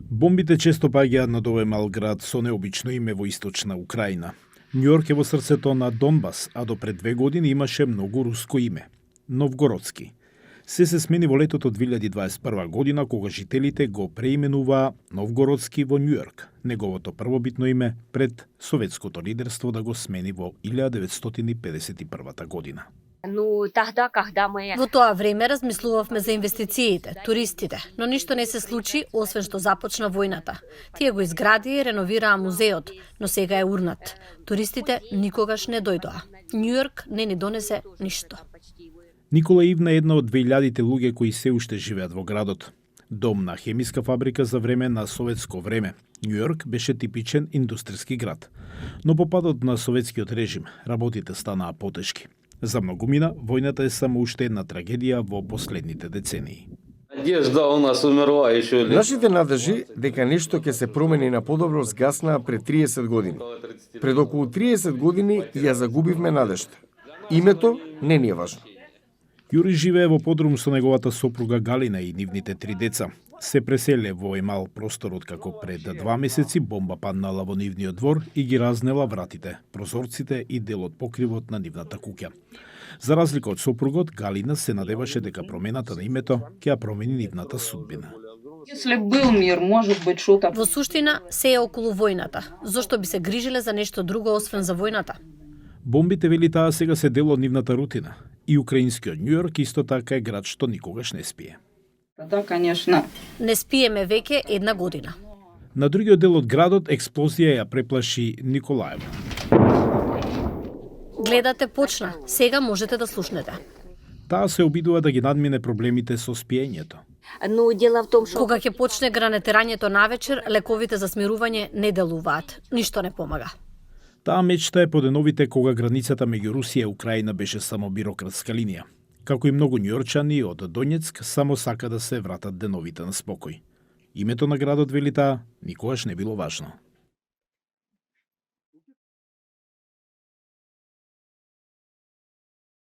Бомбите често паѓаат над овој мал град со необично име во источна Украина. Њујорк е во срцето на Донбас, а до пред 2 години имаше многу руско име – Новгородски. Се смени во летото 2021 година, кога жителите го преименуваа Новгородски во Њујорк, неговото првобитно име пред советското лидерство да го смени во 1951 година. Во тоа време размислувавме за инвестициите, туристите, но ништо не се случи, освен што започна војната. Тие го изгради и реновираа музеот, но сега е урнат. Туристите никогаш не дојдоа. Њујорк не ни донесе ништо. Никола Ивна е една од 2000 луѓе кои се уште живеат во градот. Дом на хемиска фабрика за време на советско време. Њујорк беше типичен индустријски град. Но по падот на советскиот режим, работите станаа потешки. За многумина, војната е само уште една трагедија во последните децении. Нашите надежи дека нешто ќе се промени на подобро згаснаа пред 30 години. Пред околу 30 години ја загубивме надежта. Името не ни е важно. Јури живее во подрум со неговата сопруга Галина и нивните 3 деца. Се преселе во овој мал простор откако пред 2 месеци бомба паднала во нивниот двор и ги разнела вратите, прозорците и дел од покривот на нивната куќа. За разлика од сопругот, Галина се надеваше дека промената на името ќе ја промени нивната судбина. Во суштина, се е околу војната. Зошто би се грижеле за нешто друго освен за војната? Бомбите, вели таа, сега се дел од нивната рутина. И украинскиот Њујорк исто така е град што никогаш не спие. Да, конечно. Не спиеме веќе 1 година. На другиот дел од градот експлозија ја преплаши Николаево. Гледате, почна. Сега можете да слушнете. Таа се обидува да ги надмине проблемите со спиењето. Кога ќе почне гранетирањето навечер, лековите за смирување не делуваат. Ништо не помага. Таа мечта е по деновите кога границата меѓу Русија и Украина беше само бирократска линија. Како и многу њујорчани од Донецк, само сака да се вратат деновите на спокој. Името на градот, вели таа, никогаш не било важно.